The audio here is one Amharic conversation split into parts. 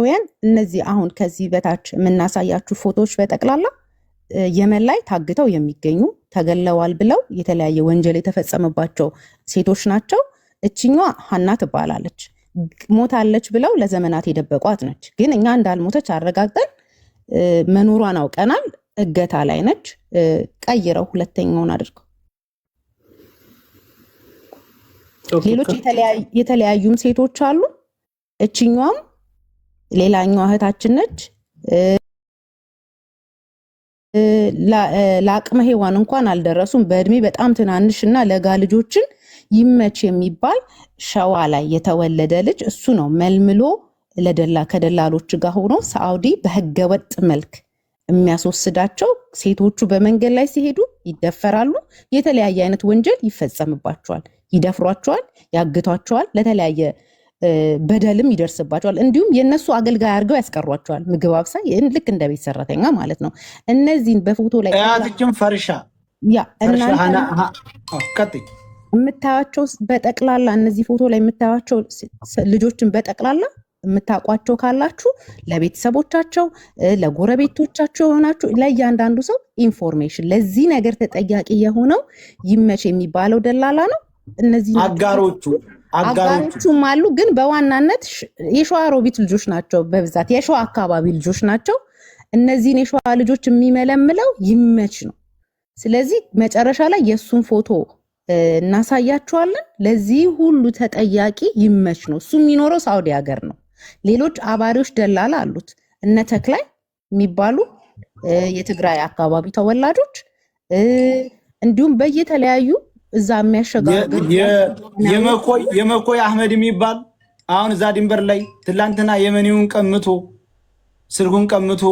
ኢትዮጵያውያን እነዚህ አሁን ከዚህ በታች የምናሳያችሁ ፎቶዎች በጠቅላላ የመን ላይ ታግተው የሚገኙ ተገለዋል ብለው የተለያየ ወንጀል የተፈጸመባቸው ሴቶች ናቸው። እችኛዋ ሀና ትባላለች። ሞታለች ብለው ለዘመናት የደበቋት ነች። ግን እኛ እንዳልሞተች አረጋግጠን መኖሯን አውቀናል። እገታ ላይ ነች። ቀይረው ሁለተኛውን አድርገው ሌሎች የተለያዩም ሴቶች አሉ። እችኛዋም ሌላኛዋ እህታችን ነች። ለአቅመ ሔዋን እንኳን አልደረሱም። በእድሜ በጣም ትናንሽና ለጋ ልጆችን ይመች የሚባል ሸዋ ላይ የተወለደ ልጅ እሱ ነው መልምሎ ከደላሎች ጋር ሆኖ ሳዑዲ በህገወጥ መልክ የሚያስወስዳቸው። ሴቶቹ በመንገድ ላይ ሲሄዱ ይደፈራሉ። የተለያየ አይነት ወንጀል ይፈጸምባቸዋል። ይደፍሯቸዋል፣ ያግቷቸዋል፣ ለተለያየ በደልም ይደርስባቸዋል። እንዲሁም የነሱ አገልጋይ አድርገው ያስቀሯቸዋል። ምግብ አብሳይ ልክ እንደ ቤት ሰራተኛ ማለት ነው። እነዚህን በፎቶ ላይ ያትችን ፈርሻ የምታያቸው በጠቅላላ እነዚህ ፎቶ ላይ የምታያቸው ልጆችን በጠቅላላ የምታውቋቸው ካላችሁ ለቤተሰቦቻቸው፣ ለጎረቤቶቻቸው የሆናችሁ ለእያንዳንዱ ሰው ኢንፎርሜሽን ለዚህ ነገር ተጠያቂ የሆነው ይመች የሚባለው ደላላ ነው። እነዚህ አጋሮቹም አሉ። ግን በዋናነት የሸዋ ሮቢት ልጆች ናቸው። በብዛት የሸዋ አካባቢ ልጆች ናቸው። እነዚህን የሸዋ ልጆች የሚመለምለው ይመች ነው። ስለዚህ መጨረሻ ላይ የእሱን ፎቶ እናሳያችኋለን። ለዚህ ሁሉ ተጠያቂ ይመች ነው። እሱ የሚኖረው ሳውዲ ሀገር ነው። ሌሎች አባሪዎች ደላላ አሉት። እነ ተክላይ የሚባሉ የትግራይ አካባቢ ተወላጆች እንዲሁም በየተለያዩ እዛ የሚያሸጋግሩ የመኮይ አህመድ የሚባል አሁን እዛ ድንበር ላይ ትላንትና የመኒውን ቀምቶ ስልኩን ቀምቶ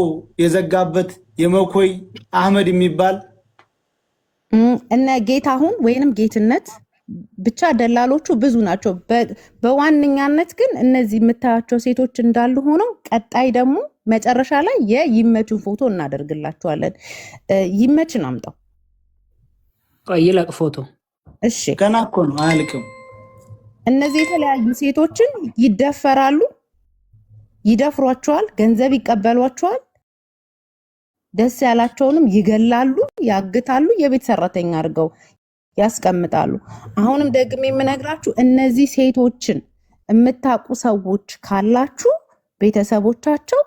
የዘጋበት የመኮይ አህመድ የሚባል እነ ጌታሁን ወይንም ጌትነት ብቻ ደላሎቹ ብዙ ናቸው። በዋነኛነት ግን እነዚህ የምታያቸው ሴቶች እንዳሉ ሆነው ቀጣይ ደግሞ መጨረሻ ላይ የይመችን ፎቶ እናደርግላቸዋለን። ይመችን አምጣው ይለቅ ፎቶ። እሺ ገና እኮ ነው አያልቅም። እነዚህ የተለያዩ ሴቶችን ይደፈራሉ፣ ይደፍሯቸዋል፣ ገንዘብ ይቀበሏቸዋል፣ ደስ ያላቸውንም ይገላሉ፣ ያግታሉ፣ የቤት ሰራተኛ አድርገው ያስቀምጣሉ። አሁንም ደግሜ የምነግራችሁ እነዚህ ሴቶችን የምታውቁ ሰዎች ካላችሁ ቤተሰቦቻቸው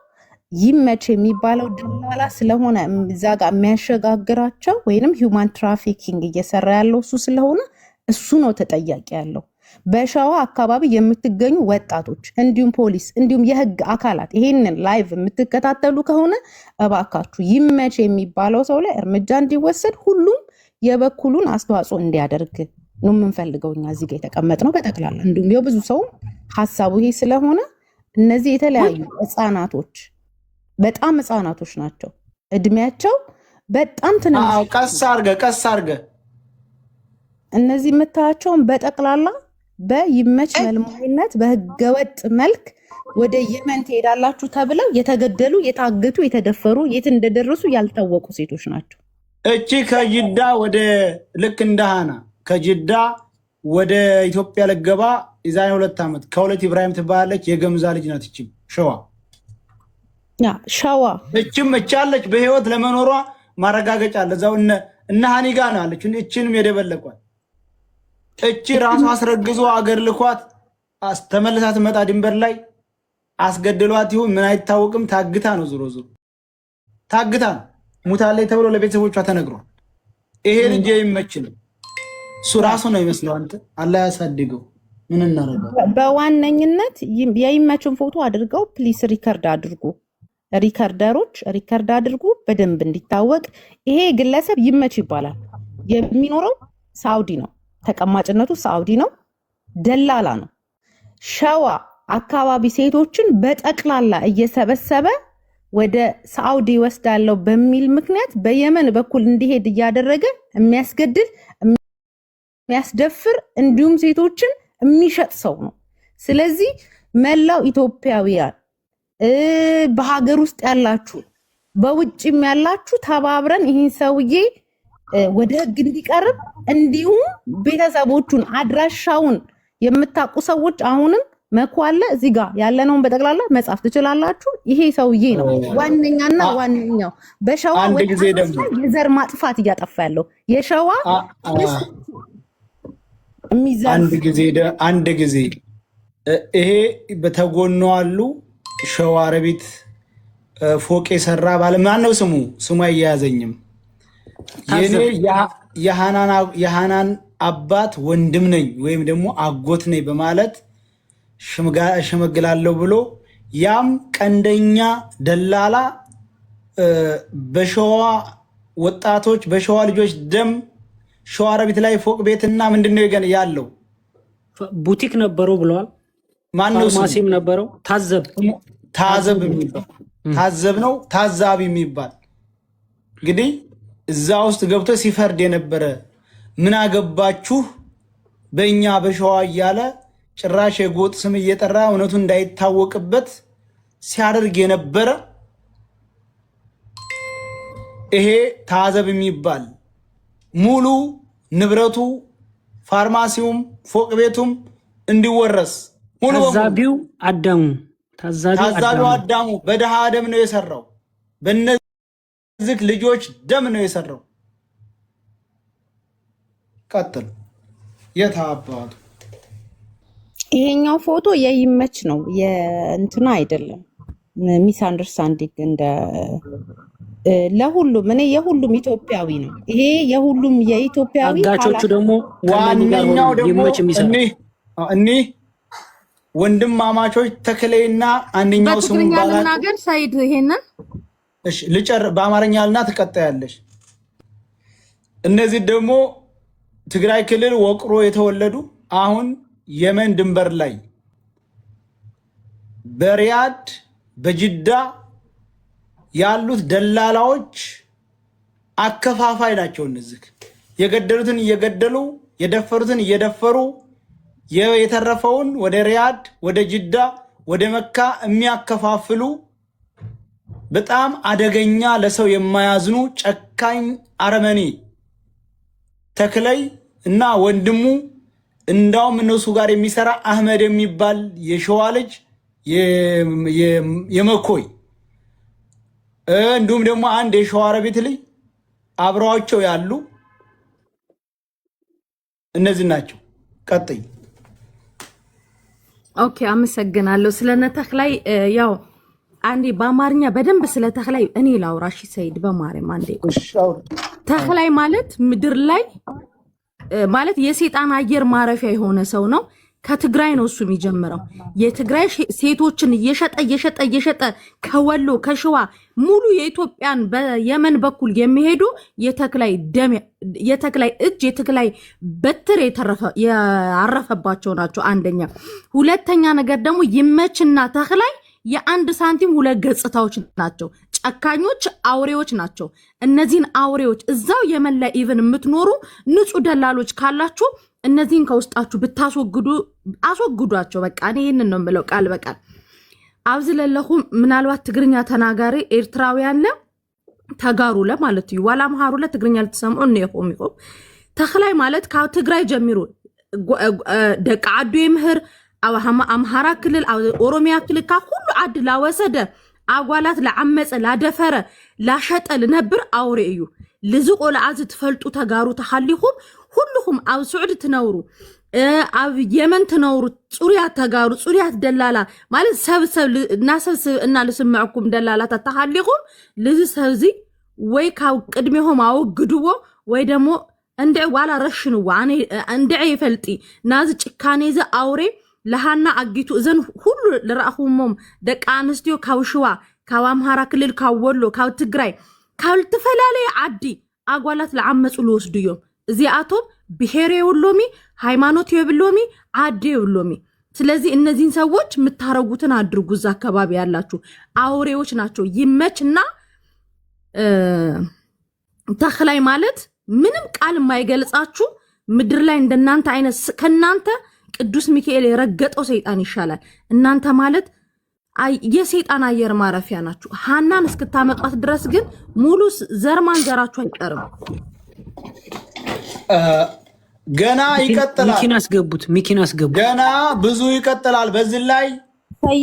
ይመች የሚባለው ደላላ ስለሆነ እዛ ጋር የሚያሸጋግራቸው ወይንም ሂውማን ትራፊኪንግ እየሰራ ያለው እሱ ስለሆነ እሱ ነው ተጠያቂ ያለው። በሸዋ አካባቢ የምትገኙ ወጣቶች እንዲሁም ፖሊስ እንዲሁም የህግ አካላት ይሄንን ላይቭ የምትከታተሉ ከሆነ እባካችሁ ይመች የሚባለው ሰው ላይ እርምጃ እንዲወሰድ ሁሉም የበኩሉን አስተዋጽኦ እንዲያደርግ ነው የምንፈልገው እኛ እዚህ ጋር የተቀመጥነው በጠቅላላ። እንዲሁም የብዙ ሰው ሀሳቡ ይሄ ስለሆነ እነዚህ የተለያዩ ህፃናቶች በጣም ህፃናቶች ናቸው። እድሜያቸው በጣም ትንሽ። ቀስ አርገ እነዚህ የምታያቸውን በጠቅላላ በይመች መልማይነት በህገወጥ መልክ ወደ የመን ትሄዳላችሁ ተብለው የተገደሉ፣ የታገቱ፣ የተደፈሩ የት እንደደረሱ ያልታወቁ ሴቶች ናቸው። እቺ ከጅዳ ወደ ልክ እንደሃና ከጅዳ ወደ ኢትዮጵያ ለገባ የዛሬ 2 ዓመት ከሁለት ኢብራሂም ትባላለች። የገምዛ ልጅ ናት። እቺ ሸዋ እችም እቻለች። በህይወት ለመኖሯ ማረጋገጫ አለ። እዛው እነ ሃኒጋ ነው አለች። እቺንም የደበለቋት እቺ ራሱ አስረግዞ አገር ልኳት ተመልሳ ትመጣ ድንበር ላይ አስገድሏት ይሁን ምን አይታወቅም። ታግታ ነው ዞሮ ታግታ ነው ሙታለች ተብሎ ለቤተሰቦቿ ተነግሯል። ይሄ ልጅ ይመችል እሱ ራሱ ነው ይመስለው። አንተ አላህ ያሳድገው። ምን እናደርጋለን? በዋነኝነት የይመችን ፎቶ አድርገው ፕሊስ ሪከርድ አድርጉ። ሪከርደሮች ሪከርድ አድርጉ በደንብ እንዲታወቅ። ይሄ ግለሰብ ይመች ይባላል። የሚኖረው ሳውዲ ነው። ተቀማጭነቱ ሳውዲ ነው። ደላላ ነው። ሸዋ አካባቢ ሴቶችን በጠቅላላ እየሰበሰበ ወደ ሳውዲ ወስዳለው በሚል ምክንያት በየመን በኩል እንዲሄድ እያደረገ የሚያስገድል የሚያስደፍር እንዲሁም ሴቶችን የሚሸጥ ሰው ነው። ስለዚህ መላው ኢትዮጵያውያን በሀገር ውስጥ ያላችሁ በውጭም ያላችሁ ተባብረን ይህን ሰውዬ ወደ ህግ እንዲቀርብ እንዲሁም ቤተሰቦቹን አድራሻውን የምታውቁ ሰዎች አሁንም መኩ አለ እዚህ ጋር ያለነውን በጠቅላላ መጻፍ ትችላላችሁ። ይሄ ሰውዬ ነው ዋነኛና ዋነኛው በሸዋ የዘር ማጥፋት እያጠፋ ያለው የሸዋ አንድ ጊዜ ይሄ በተጎኑ አሉ ሸዋ ረቢት ፎቅ የሰራ ባለ ማን ነው ስሙ አያያዘኝም። የኔ የሃናን አባት ወንድም ነኝ ወይም ደግሞ አጎት ነኝ በማለት ሸመግላለሁ ብሎ ያም ቀንደኛ ደላላ በሸዋ ወጣቶች በሸዋ ልጆች ደም ሸዋ ረቢት ላይ ፎቅ ቤትና ምንድነው ያለው ቡቲክ ነበረው ብለዋል። ማነው ፋርማሲም ነበረው። ታዘብ ነው ታዛቢ የሚባል እንግዲህ እዛ ውስጥ ገብቶ ሲፈርድ የነበረ ምን አገባችሁ በእኛ በሸዋ እያለ ጭራሽ የጎጥ ስም እየጠራ እውነቱ እንዳይታወቅበት ሲያደርግ የነበረ ይሄ ታዘብ የሚባል ሙሉ ንብረቱ ፋርማሲውም ፎቅ ቤቱም እንዲወረስ ሙሉ ታዛቢው አዳሙ በደሃ ደም ነው የሰራው። በእነዚህ ልጆች ደም ነው የሰራው። ቀጥል የታባቱ ይሄኛው ፎቶ የይመች ነው የእንትና አይደለም። ሚስ አንደርስታንዲንግ እንደ ለሁሉም እኔ የሁሉም ኢትዮጵያዊ ነው ይሄ የሁሉም የኢትዮጵያዊ አጋቾቹ ደግሞ ዋነኛው ደግሞ እኒህ ወንድማማቾች ተክሌና አንደኛው ስሙ ባላል ነገር ሳይድ ይሄንን እሺ ልጨር በአማርኛልና ትቀጣያለሽ። እነዚህ ደግሞ ትግራይ ክልል ወቅሮ የተወለዱ አሁን የመን ድንበር ላይ በሪያድ በጅዳ ያሉት ደላላዎች አከፋፋይ ናቸው። እነዚህ የገደሉትን እየገደሉ የደፈሩትን እየደፈሩ የተረፈውን ወደ ሪያድ ወደ ጅዳ ወደ መካ የሚያከፋፍሉ በጣም አደገኛ ለሰው የማያዝኑ ጨካኝ አረመኔ ተክለይ እና ወንድሙ እንዳውም እነሱ ጋር የሚሰራ አህመድ የሚባል የሸዋ ልጅ የመኮይ እንዲሁም ደግሞ አንድ የሸዋ ረቢት ልጅ አብረዋቸው ያሉ እነዚህ ናቸው። ቀጥይ። ኦኬ አመሰግናለሁ። ስለነ ተክላይ ያው አንዴ በአማርኛ በደንብ ስለ ተክላይ እኔ ላውራሽ ሰይድ በማርያም አንዴ። ተክላይ ማለት ምድር ላይ ማለት የሰይጣን አየር ማረፊያ የሆነ ሰው ነው። ከትግራይ ነው እሱ የሚጀምረው። የትግራይ ሴቶችን እየሸጠ ከወሎ ከሸዋ ሙሉ የኢትዮጵያን በየመን በኩል የሚሄዱ የተክላይ ደም የተክላይ እጅ የተክላይ በትር ያረፈባቸው ናቸው። አንደኛ። ሁለተኛ ነገር ደግሞ ይመችና ተክላይ የአንድ ሳንቲም ሁለት ገጽታዎች ናቸው። ጨካኞች አውሬዎች ናቸው። እነዚህን አውሬዎች እዛው የመን ላይ ኢቭን የምትኖሩ ንጹህ ደላሎች ካላችሁ እነዚህን ከውስጣችሁ ብታስወግዱ አስወግዷቸው። በቃ እኔ ይሄንን ነው የምለው ቃል በቃል። አብዝለለኹም ምናልባት ትግርኛ ተናጋሪ ኤርትራውያን ተጋሩ ለማለት እዩ ዋላ አምሃሩ ለትግርኛ ልትሰምዑ ነው ይቆም ተክላይ ማለት ከትግራይ ጀምሮ ደቃ አዱ ይምህር አምሃራ ክልል ኦሮሚያ ክልል ሁሉ አድ ላወሰደ አጓላት ለዓመፀ ላደፈረ ላሸጠ ልነብር አውሬ እዩ ልዝቆ ለአዝ ትፈልጡ ተጋሩ ተሐሊኹም ሁሉም ኣብ ሱዑድ ትነውሩ ኣብ የመን ትነውሩ ጹሪያት ተጋሩ ጹሪያት ደላላ ማለት ሰብ እና ልስምዕኩም ደላላታ ተሐሊኹም ልዝ ሰብዚ ወይ ካብ ቅድሜሆም አወግድዎ ወይ ደሞ እንደ ዋላ ረሽንዋ አኔ እንደ ይፈልጢ ናዝ ጭካኔ ዘ አውሬ ለሃና አጊቱ እዘን ሁሉ ለራኹሞም ደቃ አንስትዮ ካብ ሽዋ ካብ አምሃራ ክልል ካብ ወሎ ካብ ትግራይ ካብ ተፈላለየ ዓዲ አጓላት ለዓመፁ ልወስዱ እዮም እዚአቶም ብሄር የብሎሚ ሃይማኖት የብሎሚ ዓዲ የብሎሚ። ስለዚህ እነዚህን ሰዎች የምታረጉትን አድርጉ። እዛ አካባቢ ያላችሁ አውሬዎች ናቸው። ይመችና ተክላይ ማለት ምንም ቃል የማይገልጻችሁ ምድር ላይ እንደናንተ አይነት ከናንተ ቅዱስ ሚካኤል የረገጠው ሰይጣን ይሻላል። እናንተ ማለት የሰይጣን አየር ማረፊያ ናችሁ። ሃናን እስክታመጣት ድረስ ግን ሙሉ ዘር ማንዘራችሁ አይቀርም። ገና ይቀጥላል። ሚኪን አስገቡት። ገና ብዙ ይቀጥላል። በዚህ ላይ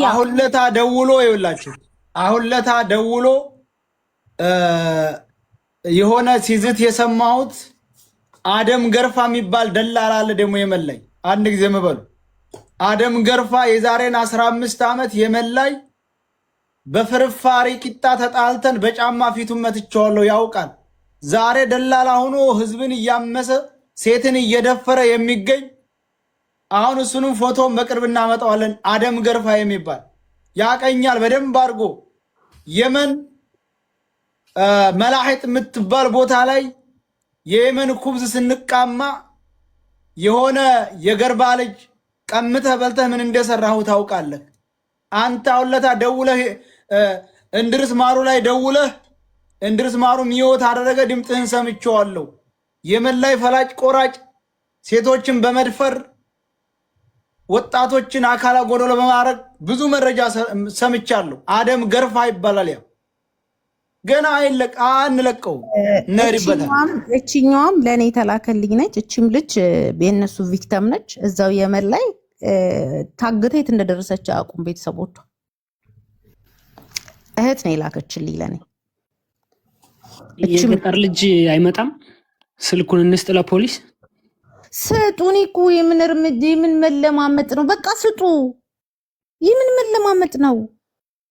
አሁን ለታ ደውሎ ይውላችሁ አሁን ለታ ደውሎ የሆነ ሲዝት የሰማሁት አደም ገርፋ የሚባል ደላላ አለ። ደግሞ የመላይ አንድ ጊዜ መበሉ አደም ገርፋ የዛሬን 15 ዓመት የመላይ በፍርፋሪ ቂጣ ተጣልተን በጫማ ፊቱን መትቼዋለሁ ያውቃል። ዛሬ ደላላ ሆኖ ህዝብን እያመሰ ሴትን እየደፈረ የሚገኝ አሁን እሱንም ፎቶ በቅርብ እናመጣዋለን። አደም ገርፋ የሚባል ያቀኛል በደንብ አድርጎ የመን መላሒጥ የምትባል ቦታ ላይ የየመን ኩብዝ ስንቃማ የሆነ የገርባ ልጅ ቀምተህ በልተህ ምን እንደሰራሁ ታውቃለህ። አንተ አውለታ ደውለህ እንድርስ ማሩ ላይ ደውለህ እንድርስ ማሩ ሚዮት አደረገ ድምጥህን ሰምቼዋለሁ። የመን ላይ ፈላጭ ቆራጭ ሴቶችን በመድፈር ወጣቶችን አካላ ጎደሎ በማድረግ ብዙ መረጃ ሰምቻለሁ። አደም ገርፋ ይባላል። ያ ገና አንለቀው ነሪበታል። እቺኛዋም ለእኔ ተላከልኝ ነች። እቺም ልጅ የእነሱ ቪክተም ነች። እዛው የመን ላይ ታግታ የት እንደደረሰች አያውቁም ቤተሰቦቿ። እህት ነው የላከችልኝ ለእኔ። የገጠር ልጅ አይመጣም። ስልኩን እንስጥ ለፖሊስ ስጡን እኮ የምን እርምጃ የምን መለማመጥ ነው? በቃ ስጡ። የምን መለማመጥ ነው?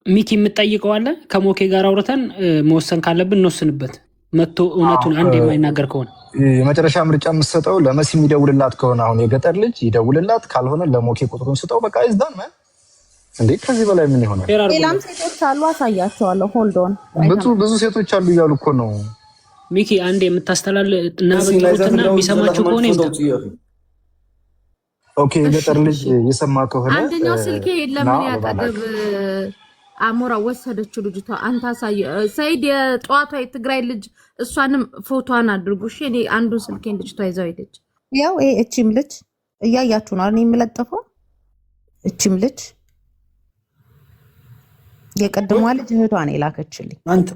ሚኪ የምትጠይቀው አለ። ከሞኬ ጋር አውርተን መወሰን ካለብን እንወስንበት። መጥቶ እውነቱን አንድ የማይናገር ከሆነ የመጨረሻ ምርጫ የምትሰጠው ለመሲ የሚደውልላት ከሆነ አሁን የገጠር ልጅ ይደውልላት፣ ካልሆነ ለሞኬ ቁጥሩን ስጠው። በቃ ይዝዳን ማን እንዴ! ከዚህ በላይ ምን ይሆናል? ሌላም ሴቶች አሉ፣ አሳያቸዋለሁ። ሆልድ ኦን ብዙ ሴቶች አሉ እያሉ እኮ ነው። ሚኪ አንድ የምታስተላል እና በጥሩትና የሚሰማችሁ ከሆነ ይምጣ። ኦኬ የገጠር ልጅ የሰማ ከሆነ አንደኛው ስልኬ ለምን ያጠገብ አሞራ ወሰደችው ልጅቷ። አንተ አሳየ ሰይድ የጧቷ የትግራይ ልጅ እሷንም ፎቶዋን አድርጉ። እሺ እኔ አንዱን ስልኬን ልጅቷ ይዛው ሄደች። ያው እቺም ልጅ እያያችሁ ነው እኔ የምለጥፈው። እቺም ልጅ የቀድሟ ልጅ እህቷ ነው የላከችልኝ። አንተ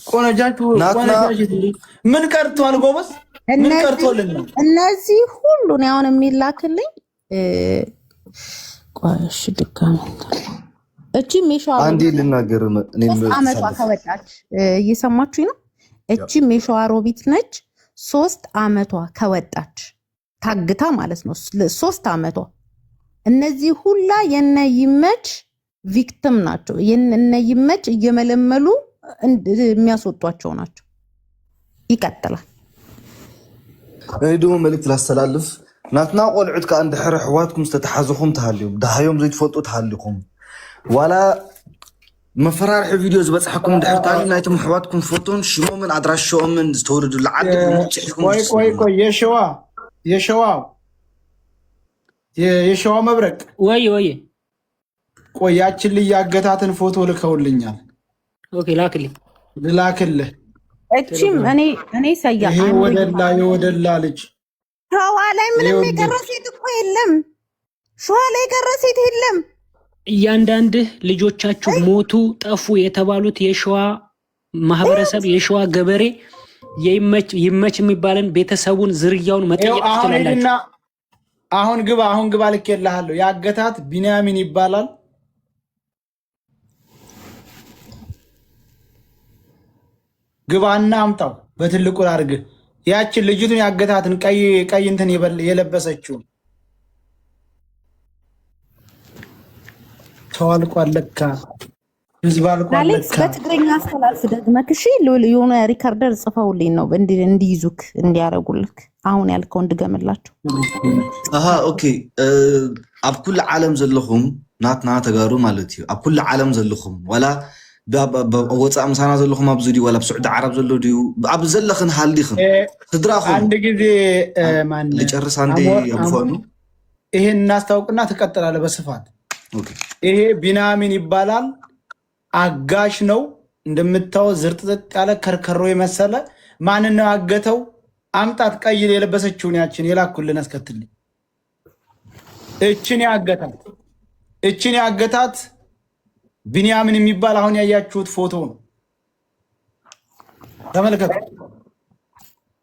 ቆነጃችሁ ምን ቀርቷል? ጎበዝ ምን ቀርቶልን ነው እነዚህ ሁሉ ነው አሁን የሚላክልኝ። ቆሽ ድጋሚ እቺ ሜሻዋ አንዴ ልናገር አመቷ ከወጣች እየሰማችሁኝ ነው። እቺ ሜሻዋ ሮቢት ነች። 3 አመቷ ከወጣች ታግታ ማለት ነው። 3 አመቷ። እነዚህ ሁላ የነ ይመች ቪክቲም ናቸው። የነ ይመች እየመለመሉ የሚያስወጧቸው ናቸው። ይቀጥላል። እኔ ደግሞ መልእክት ላስተላልፍ። ናትና ቆልዑት ከ እንድሕር ሕዋትኩም ዝተተሓዝኹም ተሃልዩም ዳሃዮም ዘይትፈልጡ ተሃሊኹም ዋላ መፈራርሒ ቪድዮ ዝበፅሐኩም እንድሕር ታሊ ናይቶም ሕዋትኩም ፎቶን ሽሞምን አድራሻኦምን ዝተወለዱሉ ዓዲ ቆይ የሸዋ መብረቅ ወይ ቆያችን ልያገታትን ፎቶ ልከውልኛል። ኦኬ ላክልኝ ልላክልህ። እቺም እኔ ሰያ የወደላ ልጅ ሸዋ ላይ ምንም የቀረ ሴት እኮ የለም። ሸዋ ላይ የቀረ ሴት የለም። እያንዳንድህ ልጆቻችሁ ሞቱ ጠፉ የተባሉት የሸዋ ማህበረሰብ የሸዋ ገበሬ ይመች የሚባልን ቤተሰቡን ዝርያውን መጠየቅ ትችላላችሁ። አሁን ግባ ልኬልሃለሁ። ያገታት ቢንያሚን ይባላል። ግባና አምጣው በትልቁ ላድርግ። ያችን ልጅቱን ያገታትን ቀይ እንትን የለበሰችው ተዋልቋል። ለካ ህዝብ አልቋል። ለካ በትግርኛ አስተላልፍ ደግመክ። እሺ የሆነ ሪካርደር ጽፈውልኝ ነው እንዲይዙክ እንዲያረጉልክ። አሁን ያልከው እንድገምላችሁ። ኦኬ ኣብ ኩሉ ዓለም ዘለኹም ናትና ተጋሩ ማለት እዩ። ኣብ ኩሉ ዓለም ዘለኹም ዋላ ወፃእ ምሳና ዘለኹም ኣብዚ ድዩ ዋላ ብስዑዲ ዓረብ ዘሎ ድዩ ኣብ ዘለኽን ሃልዲኽን ትድራኹም አንድ ጊዜ ልጨርስ አንዴ ያልፎኑ ይሄን እናስታውቅና ትቀጥላለህ በስፋት። ይሄ ቢንያሚን ይባላል። አጋሽ ነው እንደምታወው፣ ዝርጥጥጥ ያለ ከርከሮ የመሰለ። ማንን ነው ያገተው? አምጣት። ቀይ የለበሰችውን ያችን የላኩልን አስከትልኝ። እችን ያገታት ቢንያሚን የሚባል አሁን ያያችሁት ፎቶ ነው። ተመልከቱ።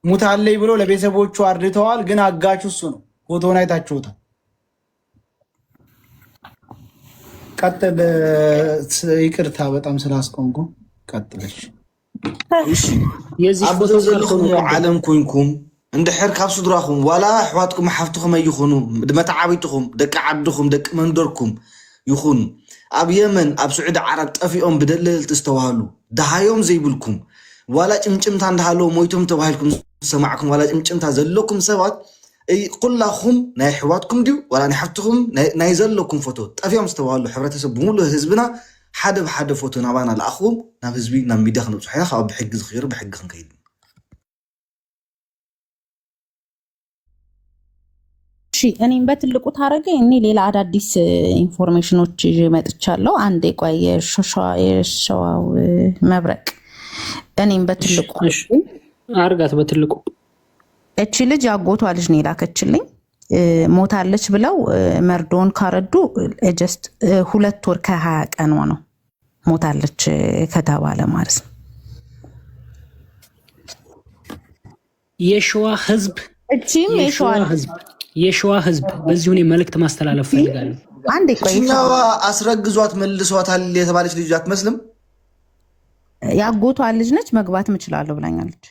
ሙታለይ ብሎ ለቤተሰቦቹ አርድተዋል። ግን አጋቹ እሱ ነው። ፎቶውን አይታችሁታል። ቀጥል። ይቅርታ በጣም ስላስቆምኩ ቀጥለሽ። እሺ የዚህ አብ ፎቶ ዘለኹም ዓለም ኮይንኩም እንድሕር ካብ ስድራኹም ዋላ ኣሕዋትኩም ሓፍትኩም ኣይኹኑ መታዓቢትኩም ደቂ ዓድኩም ደቂ መንደርኩም ይኹኑ ኣብ የመን ኣብ ስዑድ ዓረብ ጠፊኦም ብደለልቲ ዝተባሃሉ ድሃዮም ዘይብልኩም ዋላ ጭምጭምታ እንዳሃለዎ ሞይቶም ተባሂልኩም ሰማዕኩም ዋላ ጭምጭምታ ዘለኩም ሰባት ኩላኹም ናይ ኣሕዋትኩም ድዩ ዋላ ናይ ሓፍትኩም ናይ ዘለኩም ፎቶ ጠፊኦም ዝተባሃሉ ሕብረተሰብ ብምሉእ ህዝብና ሓደ ብሓደ ፎቶ ናባና ለኣኽዎም ናብ ህዝቢ ናብ ሚድያ ክንብፅሖ ኢና ካብ ብሕጊ ዝኽይሩ ብሕጊ ክንከይድ እሺ እኔም በትልቁ ታረገ እኔ ሌላ አዳዲስ ኢንፎርሜሽኖች ይዤ መጥቻለሁ። አንዴ ቆይ የሸዋው መብረቅ እኔም በትልቁ አርጋት በትልቁ እቺ ልጅ ያጎቷ ልጅ ነው የላከችልኝ። ሞታለች ብለው መርዶን ካረዱ ጀስት 2 ወር ከ20 ቀኗ ነው ሞታለች ከተባለ ማለት ነው። የሸዋ ህዝብ እቺም የሸዋ ህዝብ በዚህ ሁኔ መልእክት ማስተላለፍ ፈልጋለሁ። አንዴ ቆይ ሸዋ አስረግዟት መልሷታል የተባለች ልጅ አትመስልም? ያጎቷ ልጅ ነች። መግባት እችላለሁ ብላኛለች።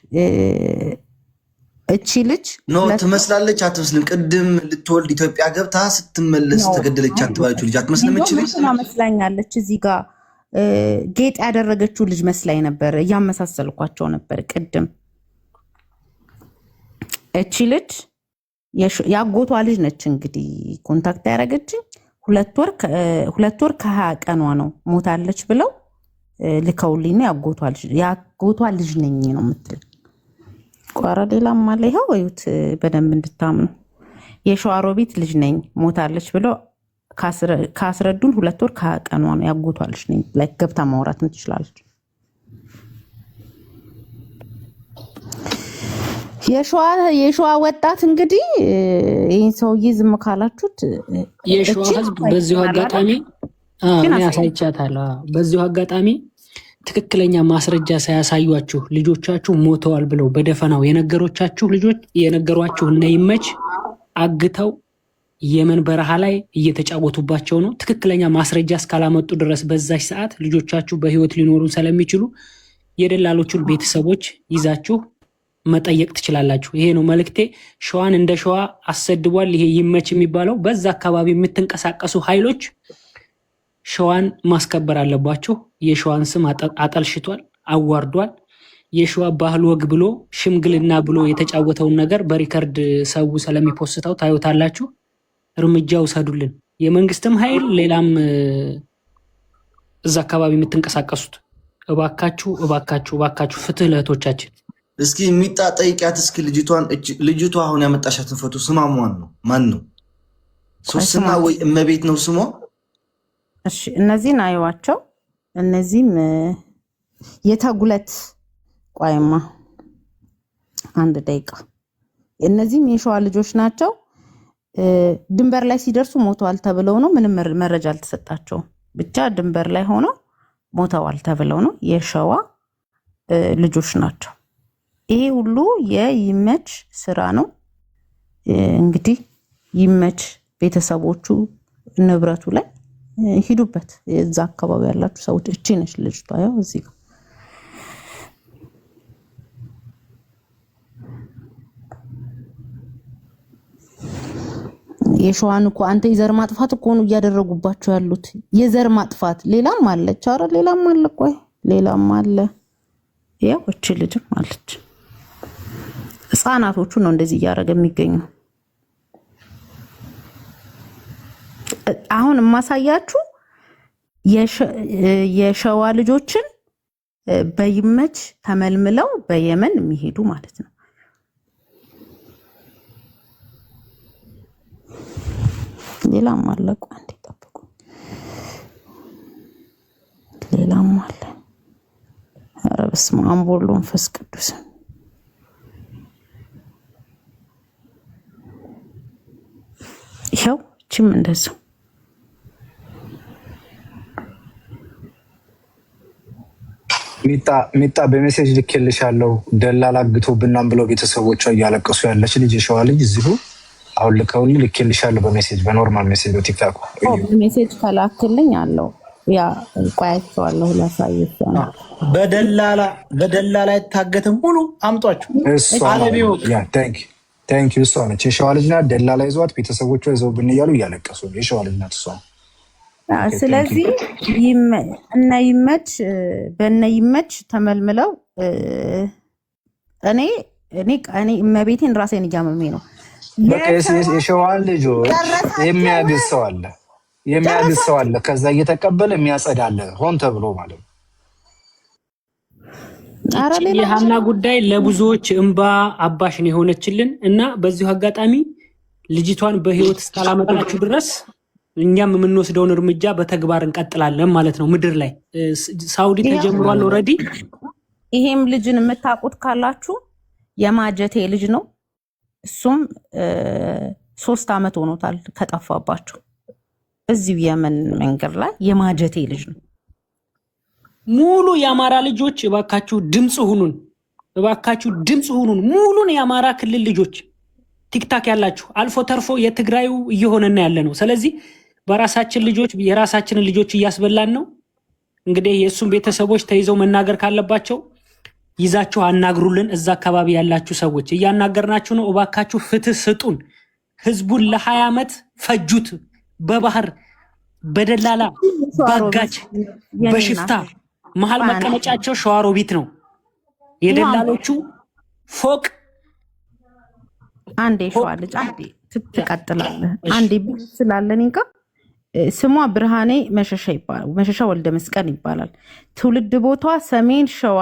እቺ ልጅ ኖ ትመስላለች አትመስልም? ቅድም ልትወልድ ኢትዮጵያ ገብታ ስትመለስ ተገደለች አትባለችው ልጅ አትመስልም? እቺ ልጅ መስላኛለች። እዚህ ጋር ጌጥ ያደረገችው ልጅ መስላኝ ነበር። እያመሳሰልኳቸው ነበር ቅድም። እቺ ልጅ ያጎቷ ልጅ ነች። እንግዲህ ኮንታክት ያደረገችኝ 2 ወር ከ20 ቀኗ ነው ሞታለች ብለው ልከውልኝ ያጎቷ ልጅ ነኝ ነው የምትል። ቋራ ሌላም አለ። ይኸው ወዩት በደንብ እንድታምኑ። የሸዋሮቢት ልጅ ነኝ ሞታለች ብለው ካስረዱን 2 ወር ከ20 ቀኗ ነው ያጎቷ ልጅ ነኝ። ላይ ገብታ ማውራት ትችላለች። የሸዋ ወጣት እንግዲህ ይህን ሰውዬ ዝም ካላችሁት የሸዋ ህዝብ በዚሁ አጋጣሚ ያሳይቻታለሁ። በዚሁ አጋጣሚ ትክክለኛ ማስረጃ ሳያሳዩአችሁ ልጆቻችሁ ሞተዋል ብለው በደፈናው የነገሯችሁ እነ ይመች አግተው የመን በረሃ ላይ እየተጫወቱባቸው ነው። ትክክለኛ ማስረጃ እስካላመጡ ድረስ በዛች ሰዓት ልጆቻችሁ በህይወት ሊኖሩ ስለሚችሉ የደላሎቹን ቤተሰቦች ይዛችሁ መጠየቅ ትችላላችሁ። ይሄ ነው መልእክቴ። ሸዋን እንደ ሸዋ አሰድቧል ይሄ ይመች የሚባለው። በዛ አካባቢ የምትንቀሳቀሱ ኃይሎች ሸዋን ማስከበር አለባችሁ። የሸዋን ስም አጠልሽቷል፣ አዋርዷል። የሸዋ ባህል ወግ ብሎ ሽምግልና ብሎ የተጫወተውን ነገር በሪከርድ ሰው ስለሚፖስተው ታዩታላችሁ። እርምጃ ውሰዱልን። የመንግስትም ኃይል ሌላም እዛ አካባቢ የምትንቀሳቀሱት እባካችሁ ፍትህ ለእህቶቻችን። እስኪ የሚጣ ጠይቂያት እስኪ ልጅቷ አሁን ያመጣሻትን ፎቶ ስሟ ማን ነው? ሶስና ወይ እመቤት ነው ስሟ? እሺ እነዚህን አይዋቸው። እነዚህም የተጉለት ቋይማ 1 ደቂቃ። እነዚህም የሸዋ ልጆች ናቸው። ድንበር ላይ ሲደርሱ ሞተዋል ተብለው ነው። ምንም መረጃ አልተሰጣቸውም። ብቻ ድንበር ላይ ሆነው ሞተዋል ተብለው ነው። የሸዋ ልጆች ናቸው። ይሄ ሁሉ የይመች ስራ ነው። እንግዲህ ይመች ቤተሰቦቹ ንብረቱ ላይ ሂዱበት። እዛ አካባቢ ያላችሁ ሰዎች እቺ ነች ልጅቷ። ያው እዚህ ጋር የሸዋን እኮ አንተ የዘር ማጥፋት እኮ ነው እያደረጉባቸው ያሉት። የዘር ማጥፋት ሌላም አለች። ኧረ ሌላም አለ። ቆይ ሌላም አለ። ያው እቺ ልጅም አለች። ህፃናቶቹ ነው እንደዚህ እያደረገ የሚገኙ። አሁን የማሳያችሁ የሸዋ ልጆችን በይመች ተመልምለው በየመን የሚሄዱ ማለት ነው። ሌላም አለ። አንዴ ጠብቁ። ሌላም አለ። ኧረ በስመ አብ ወወልድ ወመንፈስ ቅዱስ። ይኸው እቺም እንደዛው ሚጣ በሜሴጅ ልኬልሻለሁ። ደላላ አግቶብናም ብለው ቤተሰቦቿ እያለቀሱ ያለች ልጅ የሸዋ ልጅ እዚሁ አሁን ልከውልኝ ልኬልሻለሁ በሜሴጅ በኖርማል ሜሴጅ በቲክታክ ሜሴጅ ከላክልኝ አለው። ያ ቆያቸዋለሁ ላሳየሽ ነው። በደላላ የታገተ ሙሉ አምጧቸው። ታንክ ዩ። እሷ ነች የሸዋ ልጅ ናት። ደላላ ይዟት ቤተሰቦቿ ይዘውብን እያሉ እያለቀሱ የሸዋ ልጅ ናት እሷ። ስለዚህ በእነ ይመች ተመልምለው እኔ እመቤቴን ራሴን እያመሜ ነው። የሸዋን ልጆች የሚያግዝ ሰው አለ ከዛ እየተቀበለ የሚያጸዳለ ሆን ተብሎ ማለት ነው። የሀና ጉዳይ ለብዙዎች እንባ አባሽን የሆነችልን እና በዚሁ አጋጣሚ ልጅቷን በህይወት እስካላመጣችሁ ድረስ እኛም የምንወስደውን እርምጃ በተግባር እንቀጥላለን ማለት ነው። ምድር ላይ ሳውዲ ተጀምሯል ኦልሬዲ። ይሄም ልጅን የምታውቁት ካላችሁ የማጀቴ ልጅ ነው። እሱም 3 ዓመት ሆኖታል ከጠፋባቸው። እዚሁ የመን መንገድ ላይ የማጀቴ ልጅ ነው። ሙሉ የአማራ ልጆች እባካችሁ ድምፅ ሁኑን፣ ሙሉን የአማራ ክልል ልጆች ቲክታክ ያላችሁ አልፎ ተርፎ የትግራዩ እየሆነና ያለ ነው። ስለዚህ በራሳችን ልጆች የራሳችንን ልጆች እያስበላን ነው። እንግዲህ የእሱም ቤተሰቦች ተይዘው መናገር ካለባቸው ይዛችሁ አናግሩልን። እዛ አካባቢ ያላችሁ ሰዎች እያናገርናችሁ ነው። እባካችሁ ፍትህ ስጡን። ህዝቡን ለ20 ዓመት ፈጁት። በባህር በደላላ ባጋች በሽፍታ መሀል መቀመጫቸው ሸዋሮቢት ነው። የደላሎቹ ፎቅ አንዴ ሸዋ ልጅ አንዴ ትቀጥላለህ። አንዴ ስላለን እንካ ስሟ ብርሃኔ መሸሻ ይባላል። መሸሻ ወልደ መስቀል ይባላል። ትውልድ ቦታዋ ሰሜን ሸዋ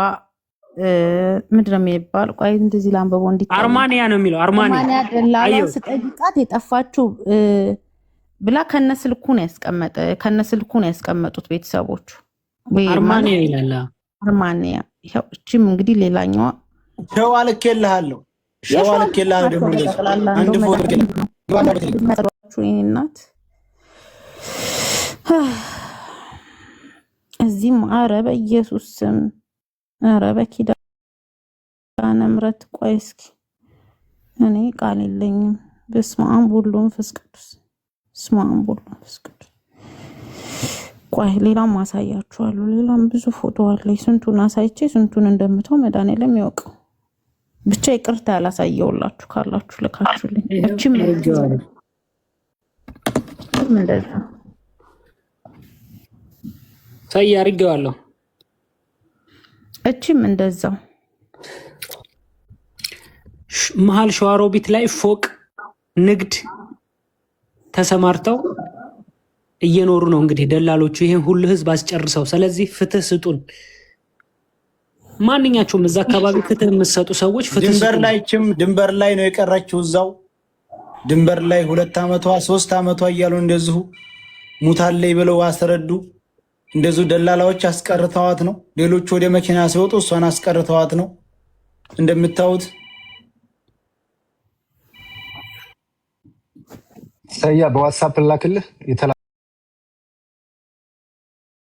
ምንድነው የሚባለው? ቆይ እንደዚህ ላንበቦ አርማንያ ነው የሚለው። አርማንያ ደላላ ስጠይቃት የጠፋችው ብላ ከነስልኩን ያስቀመጡት ቤተሰቦቹ አርማንያ ይላል። አርማንያ ይኸው። እቺም እንግዲህ ሌላኛዋ ሸዋ ልኬልሃለሁ። አንድ ፎቶ እናት እዚህም ኧረ በኢየሱስ ስም ኧረ በኪዳነ ምሕረት ቆይ እስኪ እኔ ቃል የለኝም። በስመ አብ ወወልድ ወመንፈስ ቅዱስ በስመ አብ ወወልድ ወመንፈስ ቅዱስ። ቆይ ሌላም ማሳያችኋለሁ። ሌላም ብዙ ፎቶ አለ። ስንቱን አሳይቼ ስንቱን እንደምተው መድኃኒዓለም ያውቀው። ብቻ ይቅርታ ያላሳየውላችሁ ካላችሁ ልካችሁልኝ። እቺም እንደዛ ሳይ አድርጌዋለሁ። እቺም እንደዛው መሀል ሸዋሮቢት ላይ ፎቅ ንግድ ተሰማርተው እየኖሩ ነው። እንግዲህ ደላሎቹ ይሄን ሁሉ ህዝብ አስጨርሰው። ስለዚህ ፍትህ ስጡን። ማንኛቸውም እዛ አካባቢ ፍትህ የምትሰጡ ሰዎች ፍትህ ድንበር ላይ ነው የቀረችው። እዛው ድንበር ላይ 2 ዓመቷ 3 ዓመቷ እያሉ እንደዚሁ ሙታለይ ብለው አስረዱ። እንደዚሁ ደላላዎች አስቀርተዋት ነው። ሌሎቹ ወደ መኪና ሲወጡ እሷን አስቀርተዋት ነው። እንደምታዩት ሰያ በዋትስአፕ ላክልህ